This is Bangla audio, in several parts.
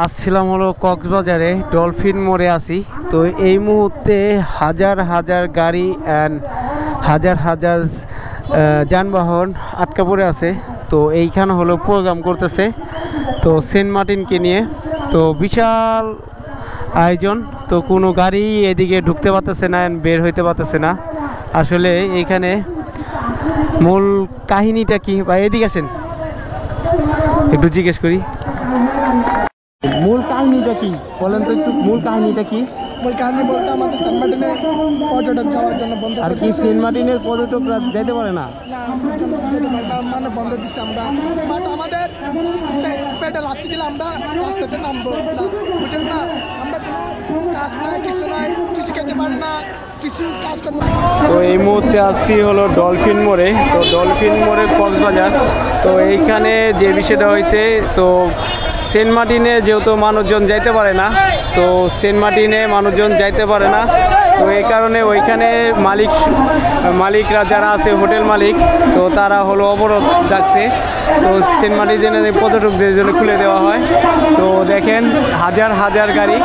আসছিলাম হলো কক্সবাজারে ডলফিন মোড়ে আছি। তো এই মুহূর্তে হাজার হাজার গাড়ি অ্যান্ড হাজার হাজার যানবাহন আটকা পড়ে আছে। তো এইখানে হলো প্রোগ্রাম করতেছে তো সেন্ট মার্টিনকে নিয়ে। তো বিশাল আয়োজন, তো কোনো গাড়ি এদিকে ঢুকতে পারতেছে না, বের হইতে পারতেছে না। আসলে এইখানে মূল কাহিনীটা কি, বা এদিকে আসেন একটু জিজ্ঞেস করি, মূল কাহিনীটা কি বলেন তো একটু, মূল কাহিনীটা কি? মূল কাহিনী বলতে আমাদের সেন্ট মার্টিনে পর্যটক যাওয়ার জন্য বন্ধ, আর কি সেন্ট মার্টিনের পর্যটকরা যেতে পারে না? মানে বন্ধ দিচ্ছে আমরা, বাট আমাদের পেটে লাথি দিলে আমরা রাস্তাতে নামবো, বুঝেন না? আমরা কোনো কাজ নাই, কিছু নাই, কিছু খেতে পারি না, কিছু কাজ করবো। তো এই মুহূর্তে আসছি হলো ডলফিন মোড়ে। তো ডলফিন মোড়ের কক্সবাজার। তো এইখানে যে বিষয়টা হয়েছে, তো সেন্ট মার্টিনে যেহেতু মানুষজন যাইতে পারে না, তো সেন্ট মার্টিনে মানুষজন যাইতে পারে না, তো এই কারণে ওইখানে মালিকরা যারা আছে, হোটেল মালিক, তো তারা হলো অবরোধ ডাকছে। তো সেন্ট মার্টিনের পর্যটকদের জন্য খুলে দেওয়া হয়। তো দেখেন হাজার হাজার গাড়ি,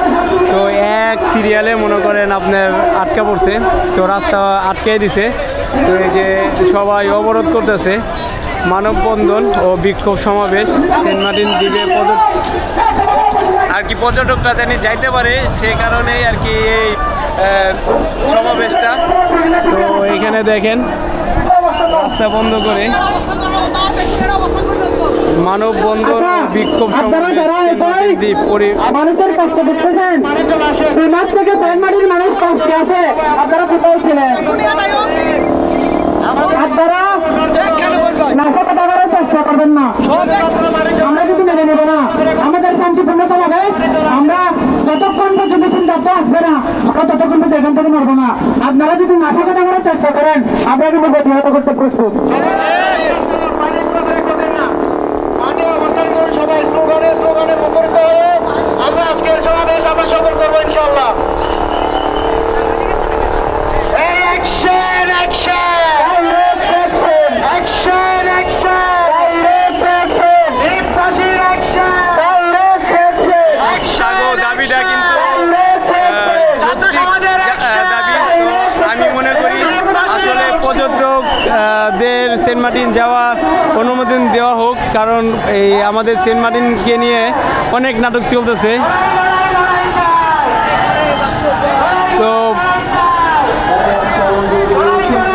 তো এক সিরিয়ালে মনে করেন আপনার আটকা পড়ছে, তো রাস্তা আটকে দিছে। তো এই যে সবাই অবরোধ করতেছে, মানববন্ধন ও বিক্ষোভ সমাবেশ সেন্ট মার্টিন দ্বীপে আর কি পর্যটকরা জানি যাইতে পারে, সে কারণেই আর কি এই সমাবেশটা। তো এইখানে দেখেন রাস্তা বন্ধ করে মানববন্ধন ও বিক্ষোভ সমাবেশ সেন্ট মার্টিন দ্বীপ মানুষের কষ্ট দেখতেছেন, 2 মাস থেকে সেন্ট মার্টিন মানুষ কষ্টে আছে। আপনারা কোথাও ছিলেন? আপনারা নাশকতা করার চেষ্টা করবেন না, আমরা কিন্তু মেনে নেব না। আমাদের শান্তিপূর্ণ সমাবেশ, আমরা যতক্ষণ পর্যন্ত সিদ্ধান্ত আসবে না, আমরা ততক্ষণ পর্যন্ত এখান থেকে নড়বো না। আপনারা যদি নাশকতা করার চেষ্টা করেন, আমরা কিন্তু প্রতিহত করতে প্রস্তুত। সবাই স্লোগানে মুখরিত হয়ে আমরা আজকের সমাবেশ আমরা সফল করবো ইনশাআল্লাহ। দাবিটা কিন্তু দাবি। আমি মনে করি আসলে পর্যটকদের সেন্ট মার্টিন যাওয়া অনুমোদন দেওয়া হোক, কারণ এই আমাদের সেন্ট মার্টিনকে নিয়ে অনেক নাটক চলতেছে। তো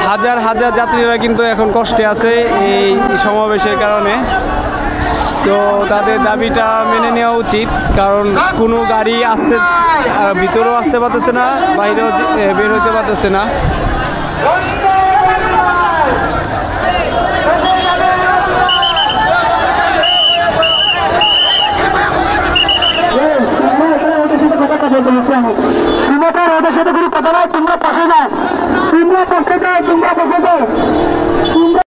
হাজার হাজার যাত্রীরা কিন্তু এখন কষ্টে আছে এই সমাবেশের কারণে। তো তাদের দাবিটা মেনে নেওয়া উচিত, কারণ কোনো গাড়ি আসতে ভিতরেও আসতে পারতেছে না, বাইরেও বের হইতে পারতেছে না। ওদের সাথে কোনো কথা নয়, তোমরা পাশে যাও, তোমরা